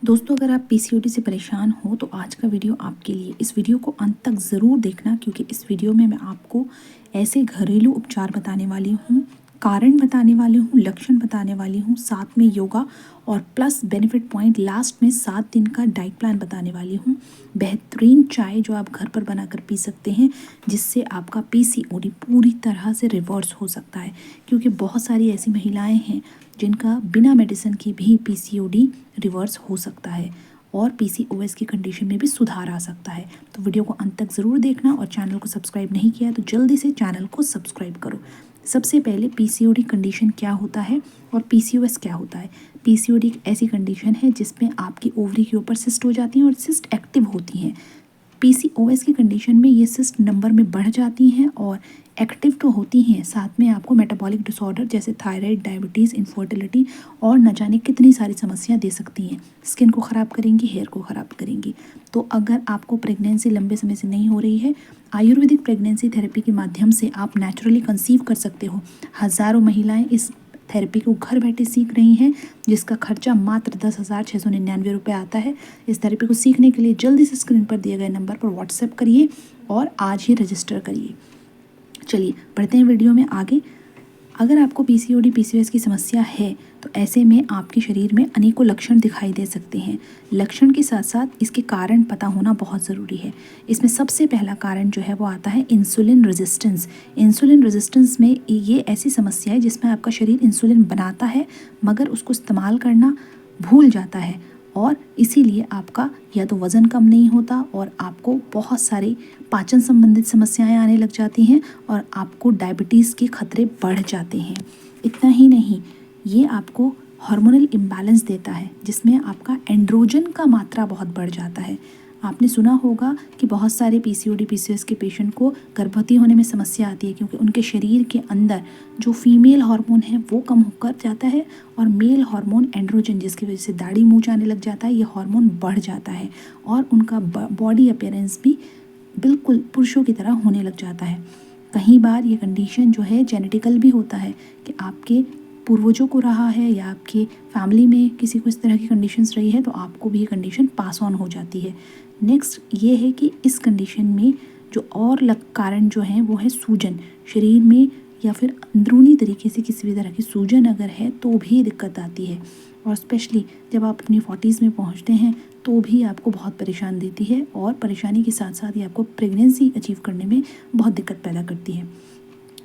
दोस्तों, अगर आप पीसीओडी से परेशान हो तो आज का वीडियो आपके लिए। इस वीडियो को अंत तक ज़रूर देखना, क्योंकि इस वीडियो में मैं आपको ऐसे घरेलू उपचार बताने वाली हूँ, कारण बताने वाली हूँ, लक्षण बताने वाली हूँ, साथ में योगा और प्लस बेनिफिट पॉइंट लास्ट में 7 दिन का डाइट प्लान बताने वाली हूँ। बेहतरीन चाय जो आप घर पर बनाकर पी सकते हैं, जिससे आपका पीसीओडी पूरी तरह से रिवर्स हो सकता है। क्योंकि बहुत सारी ऐसी महिलाएं हैं जिनका बिना मेडिसिन की भी पीसीओडी रिवर्स हो सकता है और पीसीओएस की कंडीशन में भी सुधार आ सकता है। तो वीडियो को अंत तक ज़रूर देखना, और चैनल को सब्सक्राइब नहीं किया तो जल्दी से चैनल को सब्सक्राइब करो। सबसे पहले पीसीओडी कंडीशन क्या होता है और पीसीओएस क्या होता है। पीसीओडी एक ऐसी कंडीशन है जिसमें आपकी ओवरी के ऊपर सिस्ट हो जाती हैं और सिस्ट एक्टिव होती हैं। पीसीओएस की कंडीशन में ये सिस्ट नंबर में बढ़ जाती हैं और एक्टिव तो होती हैं, साथ में आपको मेटाबॉलिक डिसऑर्डर जैसे थायराइड, डायबिटीज़, इनफर्टिलिटी और न जाने कितनी सारी समस्या दे सकती हैं। स्किन को ख़राब करेंगी, हेयर को ख़राब करेंगी। तो अगर आपको प्रेगनेंसी लंबे समय से नहीं हो रही है, आयुर्वेदिक प्रेगनेंसी थेरेपी के माध्यम से आप नेचुरली कंसीव कर सकते हो। हज़ारों महिलाएँ इस थेरेपी को घर बैठे सीख रही हैं, जिसका खर्चा मात्र 10,699 रुपये आता है। इस थेरेपी को सीखने के लिए जल्दी से स्क्रीन पर दिए गए नंबर पर व्हाट्सएप करिए और आज ही रजिस्टर करिए। चलिए बढ़ते हैं वीडियो में आगे। अगर आपको पीसीओडी पीसीओएस की समस्या है तो ऐसे में आपके शरीर में अनेकों लक्षण दिखाई दे सकते हैं। लक्षण के साथ साथ इसके कारण पता होना बहुत ज़रूरी है। इसमें सबसे पहला कारण जो है वो आता है इंसुलिन रेजिस्टेंस। इंसुलिन रेजिस्टेंस में ये ऐसी समस्या है जिसमें आपका शरीर इंसुलिन बनाता है मगर उसको इस्तेमाल करना भूल जाता है, और इसीलिए आपका या तो वज़न कम नहीं होता और आपको बहुत सारी पाचन संबंधित समस्याएं आने लग जाती हैं और आपको डायबिटीज़ के खतरे बढ़ जाते हैं। इतना ही नहीं, ये आपको हार्मोनल इम्बैलेंस देता है जिसमें आपका एंड्रोजन का मात्रा बहुत बढ़ जाता है। आपने सुना होगा कि बहुत सारे पीसीओडी पीसीओएस के पेशेंट को गर्भवती होने में समस्या आती है, क्योंकि उनके शरीर के अंदर जो फीमेल हार्मोन है वो कम होकर जाता है और मेल हार्मोन एंड्रोजन, जिसकी वजह से दाढ़ी मूंछ आने लग जाता है, ये हार्मोन बढ़ जाता है और उनका बॉडी अपीयरेंस भी बिल्कुल पुरुषों की तरह होने लग जाता है। कई बार ये कंडीशन जो है जेनेटिकल भी होता है कि आपके पूर्वजों को रहा है या आपके फैमिली में किसी को इस तरह की कंडीशंस रही है तो आपको भी ये कंडीशन पास ऑन हो जाती है। नेक्स्ट ये है कि इस कंडीशन में जो और कारण जो है वो है सूजन। शरीर में या फिर अंदरूनी तरीके से किसी भी तरह की सूजन अगर है तो भी दिक्कत आती है, और स्पेशली जब आप अपनी 40s में पहुंचते हैं तो भी आपको बहुत परेशान देती है, और परेशानी के साथ साथ ये आपको प्रेगनेंसी अचीव करने में बहुत दिक्कत पैदा करती है।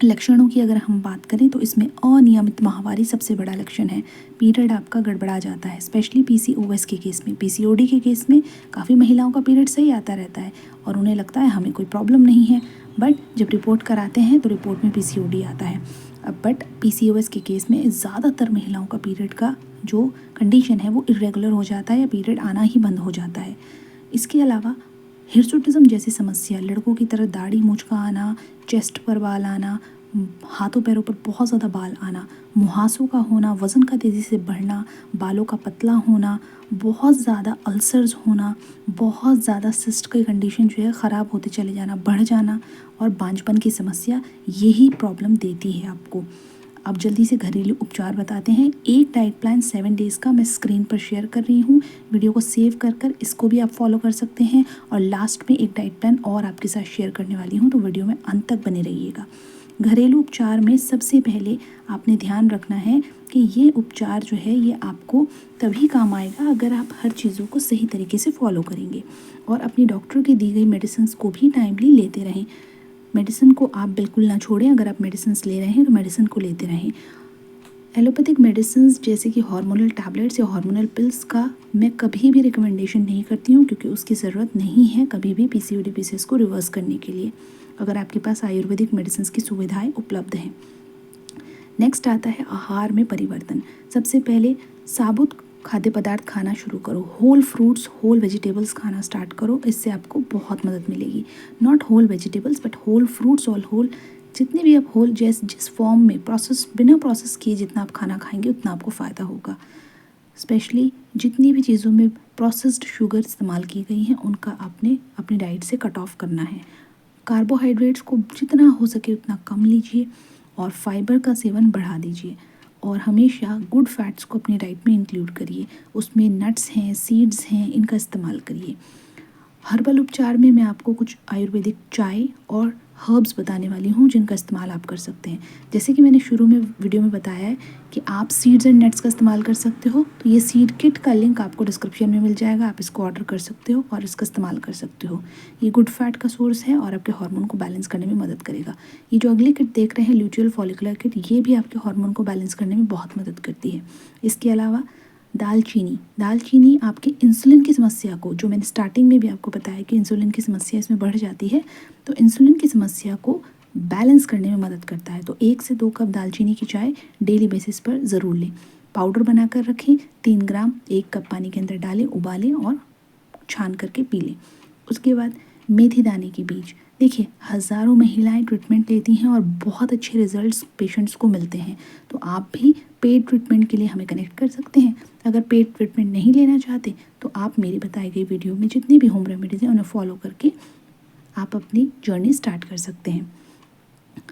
लक्षणों की अगर हम बात करें तो इसमें अनियमित माहवारी सबसे बड़ा लक्षण है। पीरियड आपका गड़बड़ा जाता है, स्पेशली पीसीओएस के केस में। पीसीओडी के केस में काफ़ी महिलाओं का पीरियड सही आता रहता है और उन्हें लगता है हमें कोई प्रॉब्लम नहीं है, बट जब रिपोर्ट कराते हैं तो रिपोर्ट में पीसीओडी आता है। बट पीसीओएस के केस में ज़्यादातर महिलाओं का पीरियड का जो कंडीशन है वो इरेगुलर हो जाता है या पीरियड आना ही बंद हो जाता है। इसके अलावा हिर्सुटिज्म जैसी समस्या, लड़कों की तरह दाढ़ी मूंछ का आना, चेस्ट पर बाल आना, हाथों पैरों पर बहुत ज़्यादा बाल आना, मुहासों का होना, वज़न का तेज़ी से बढ़ना, बालों का पतला होना, बहुत ज़्यादा अल्सर्स होना, बहुत ज़्यादा सिस्ट की कंडीशन जो है ख़राब होते चले जाना, बढ़ जाना, और बांझपन की समस्या, यही प्रॉब्लम देती है आपको। अब जल्दी से घरेलू उपचार बताते हैं। एक डाइट प्लान 7 डेज़ का मैं स्क्रीन पर शेयर कर रही हूँ। वीडियो को सेव कर इसको भी आप फॉलो कर सकते हैं, और लास्ट में एक डाइट प्लान और आपके साथ शेयर करने वाली हूँ, तो वीडियो में अंत तक बने रहिएगा। घरेलू उपचार में सबसे पहले आपने ध्यान रखना है कि ये उपचार जो है ये आपको तभी काम आएगा अगर आप हर चीज़ों को सही तरीके से फॉलो करेंगे और अपनी डॉक्टर की दी गई मेडिसिन को भी टाइमली लेते रहें। मेडिसिन को आप बिल्कुल ना छोड़ें। अगर आप मेडिसिन ले रहे हैं तो मेडिसिन को लेते रहें। एलोपैथिक मेडिसिन जैसे कि हार्मोनल टैबलेट्स या हार्मोनल पिल्स का मैं कभी भी रिकमेंडेशन नहीं करती हूँ, क्योंकि उसकी ज़रूरत नहीं है कभी भी पीसीओडी पीसीओएस को रिवर्स करने के लिए, अगर आपके पास आयुर्वेदिक मेडिसिन की सुविधाएं उपलब्ध हैं। नेक्स्ट आता है आहार में परिवर्तन। सबसे पहले साबुत खाद्य पदार्थ खाना शुरू करो। होल फ्रूट्स, होल वेजिटेबल्स खाना स्टार्ट करो, इससे आपको बहुत मदद मिलेगी। Not whole vegetables but whole fruits और होल, जितने भी आप होल जिस फॉर्म में प्रोसेस बिना प्रोसेस किए जितना आप खाना खाएंगे उतना आपको फ़ायदा होगा। स्पेशली जितनी भी चीज़ों में प्रोसेस्ड शुगर इस्तेमाल की गई हैं उनका आपने अपनी डाइट से कट ऑफ करना है। कार्बोहाइड्रेट्स को जितना हो सके उतना कम लीजिए और फाइबर का सेवन बढ़ा दीजिए। और हमेशा गुड फैट्स को अपनी डाइट में इंक्लूड करिए। उसमें नट्स हैं, सीड्स हैं, इनका इस्तेमाल करिए। हर्बल उपचार में मैं आपको कुछ आयुर्वेदिक चाय और हर्ब्स बताने वाली हूँ जिनका इस्तेमाल आप कर सकते हैं। जैसे कि मैंने शुरू में वीडियो में बताया है कि आप सीड्स एंड नट्स का इस्तेमाल कर सकते हो, तो ये सीड किट का लिंक आपको डिस्क्रिप्शन में मिल जाएगा। आप इसको ऑर्डर कर सकते हो और इसका इस्तेमाल कर सकते हो। ये गुड फैट का सोर्स है और आपके हार्मोन को बैलेंस करने में मदद करेगा। ये जो अगली किट देख रहे हैं, ल्यूटियल फॉलिकुलर किट, ये भी आपके हार्मोन को बैलेंस करने में बहुत मदद करती है। इसके अलावा दालचीनी आपके इंसुलिन की समस्या को, जो मैंने स्टार्टिंग में भी आपको बताया कि इंसुलिन की समस्या इसमें बढ़ जाती है, तो इंसुलिन की समस्या को बैलेंस करने में मदद करता है। तो 1 से 2 कप दालचीनी की चाय डेली बेसिस पर ज़रूर लें। पाउडर बनाकर रखें, 3 ग्राम 1 कप पानी के अंदर डालें, उबालें और छान करके पी लें। उसके बाद मेथी दाने के बीज, देखिए हज़ारों महिलाएं ट्रीटमेंट लेती हैं और बहुत अच्छे रिजल्ट्स पेशेंट्स को मिलते हैं। तो आप भी पेड ट्रीटमेंट के लिए हमें कनेक्ट कर सकते हैं। अगर पेड ट्रीटमेंट नहीं लेना चाहते तो आप मेरी बताई गई वीडियो में जितनी भी होम रेमेडीज़ हैं उन्हें फॉलो करके आप अपनी जर्नी स्टार्ट कर सकते हैं।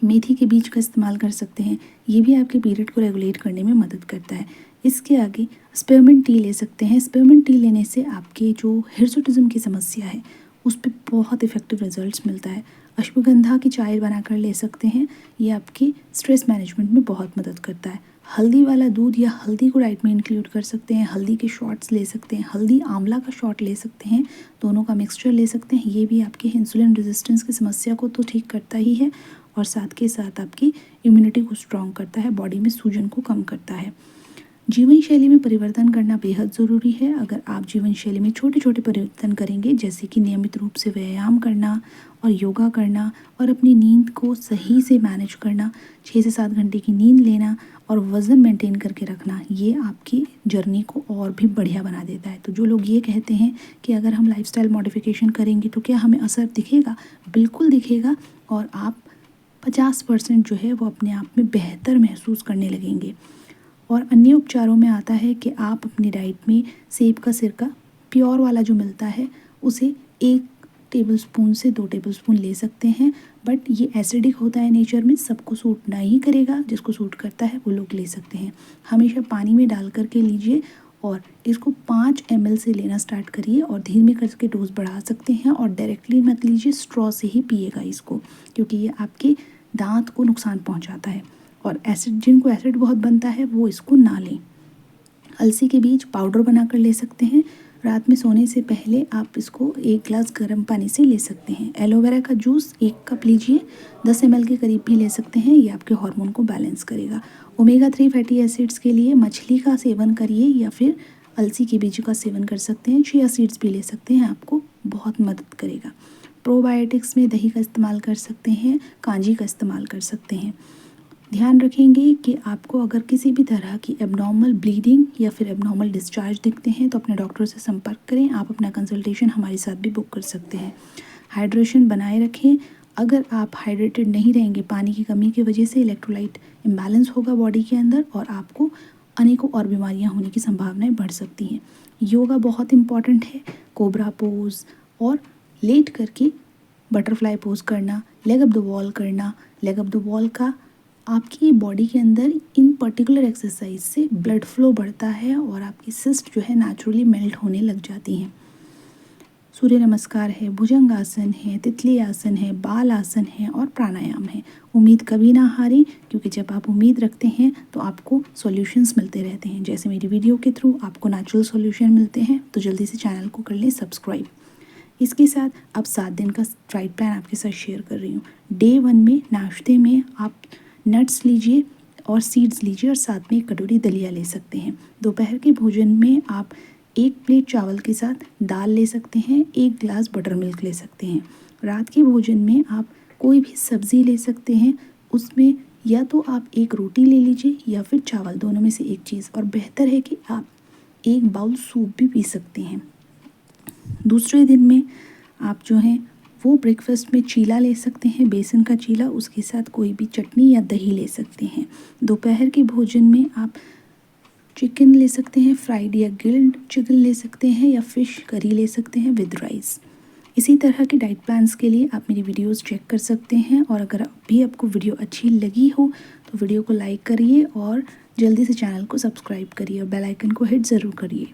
मेथी के बीज का इस्तेमाल कर सकते हैं, ये भी आपके पीरियड को रेगुलेट करने में मदद करता है। इसके आगे स्पेयरमिंट टी ले सकते हैं। स्पेयरमिंट टी लेने से आपके जो हिर्सुटिज्म की समस्या है उस पर बहुत इफेक्टिव रिजल्ट्स मिलता है। अश्वगंधा की चाय बनाकर ले सकते हैं, ये आपकी स्ट्रेस मैनेजमेंट में बहुत मदद करता है। हल्दी वाला दूध या हल्दी को डाइट में इंक्लूड कर सकते हैं। हल्दी के शॉट्स ले सकते हैं, हल्दी आंवला का शॉट ले सकते हैं, दोनों का मिक्सचर ले सकते हैं। ये भी आपके इंसुलिन रेजिस्टेंस की समस्या को तो ठीक करता ही है और साथ के साथ आपकी इम्यूनिटी को स्ट्रॉन्ग करता है, बॉडी में सूजन को कम करता है। जीवन शैली में परिवर्तन करना बेहद ज़रूरी है। अगर आप जीवन शैली में छोटे छोटे परिवर्तन करेंगे, जैसे कि नियमित रूप से व्यायाम करना और योगा करना और अपनी नींद को सही से मैनेज करना, 6 से 7 घंटे की नींद लेना और वज़न मेंटेन करके रखना, ये आपकी जर्नी को और भी बढ़िया बना देता है। तो जो लोग ये कहते हैं कि अगर हम लाइफस्टाइल मॉडिफिकेशन करेंगे तो क्या हमें असर दिखेगा, बिल्कुल दिखेगा और आप 50% जो है वो अपने आप में बेहतर महसूस करने लगेंगे। और अन्य उपचारों में आता है कि आप अपनी डाइट में सेब का सिरका प्योर वाला जो मिलता है उसे 1 टेबलस्पून से 2 टेबलस्पून ले सकते हैं, बट ये एसिडिक होता है नेचर में, सबको सूट नहीं करेगा। जिसको सूट करता है वो लोग ले सकते हैं। हमेशा पानी में डाल करके लीजिए और इसको 5 ml से लेना स्टार्ट करिए और धीमे करके डोज बढ़ा सकते हैं और डायरेक्टली मत लीजिए, स्ट्रॉ से ही पिएगा इसको, क्योंकि ये आपके दांत को नुकसान पहुंचाता है और एसिड, जिनको एसिड बहुत बनता है वो इसको ना लें। अलसी के बीज पाउडर बनाकर ले सकते हैं। रात में सोने से पहले आप इसको 1 गिलास गर्म पानी से ले सकते हैं। एलोवेरा का जूस 1 कप लीजिए, 10 ml के करीब भी ले सकते हैं, ये आपके हार्मोन को बैलेंस करेगा। ओमेगा 3 फैटी एसिड्स के लिए मछली का सेवन करिए या फिर अलसी के बीज का सेवन कर सकते हैं। चिया सीड्स भी ले सकते हैं, आपको बहुत मदद करेगा। प्रोबायोटिक्स में दही का इस्तेमाल कर सकते हैं, कांजी का इस्तेमाल कर सकते हैं। ध्यान रखेंगे कि आपको अगर किसी भी तरह की एबनॉर्मल ब्लीडिंग या फिर एबनॉर्मल डिस्चार्ज दिखते हैं तो अपने डॉक्टर से संपर्क करें। आप अपना कंसल्टेशन हमारे साथ भी बुक कर सकते हैं। हाइड्रेशन बनाए रखें। अगर आप हाइड्रेटेड नहीं रहेंगे, पानी की कमी की वजह से इलेक्ट्रोलाइट इम्बैलेंस होगा बॉडी के अंदर और आपको अनेकों और बीमारियां होने की संभावनाएं बढ़ सकती हैं। योगा बहुत इंपॉर्टेंट है। कोबरा पोज और लेट करके बटरफ्लाई पोज करना, लेग अप द वॉल करना। लेग अप द वॉल का आपकी बॉडी के अंदर इन पर्टिकुलर एक्सरसाइज से ब्लड फ्लो बढ़ता है और आपकी सिस्ट जो है नेचुरली मेल्ट होने लग जाती हैं। सूर्य नमस्कार है, भुजंग आसन है, तितली आसन है, बाल आसन है और प्राणायाम है। उम्मीद कभी ना हारें, क्योंकि जब आप उम्मीद रखते हैं तो आपको सॉल्यूशंस मिलते रहते हैं। जैसे मेरी वीडियो के थ्रू आपको नेचुरल सॉल्यूशन मिलते हैं, तो जल्दी से चैनल को कर लें सब्सक्राइब। इसके साथ अब 7 दिन का डाइट प्लान आपके साथ शेयर कर रही हूँ। डे 1 में नाश्ते में आप नट्स लीजिए और सीड्स लीजिए और साथ में 1 कटोरी दलिया ले सकते हैं। दोपहर के भोजन में आप 1 प्लेट चावल के साथ दाल ले सकते हैं, 1 गिलास बटर मिल्क ले सकते हैं। रात के भोजन में आप कोई भी सब्ज़ी ले सकते हैं, उसमें या तो आप 1 रोटी ले लीजिए या फिर चावल, दोनों में से एक चीज़, और बेहतर है कि आप 1 बाउल सूप भी पी सकते हैं। दूसरे दिन में आप जो हैं वो ब्रेकफास्ट में चीला ले सकते हैं, बेसन का चीला, उसके साथ कोई भी चटनी या दही ले सकते हैं। दोपहर के भोजन में आप चिकन ले सकते हैं, फ्राइड या ग्रिल्ड चिकन ले सकते हैं या फिश करी ले सकते हैं विद राइस। इसी तरह के डाइट प्लान्स के लिए आप मेरी वीडियोस चेक कर सकते हैं और अगर अभी आपको वीडियो अच्छी लगी हो तो वीडियो को लाइक करिए और जल्दी से चैनल को सब्सक्राइब करिए और बेल आइकन को हिट ज़रूर करिए।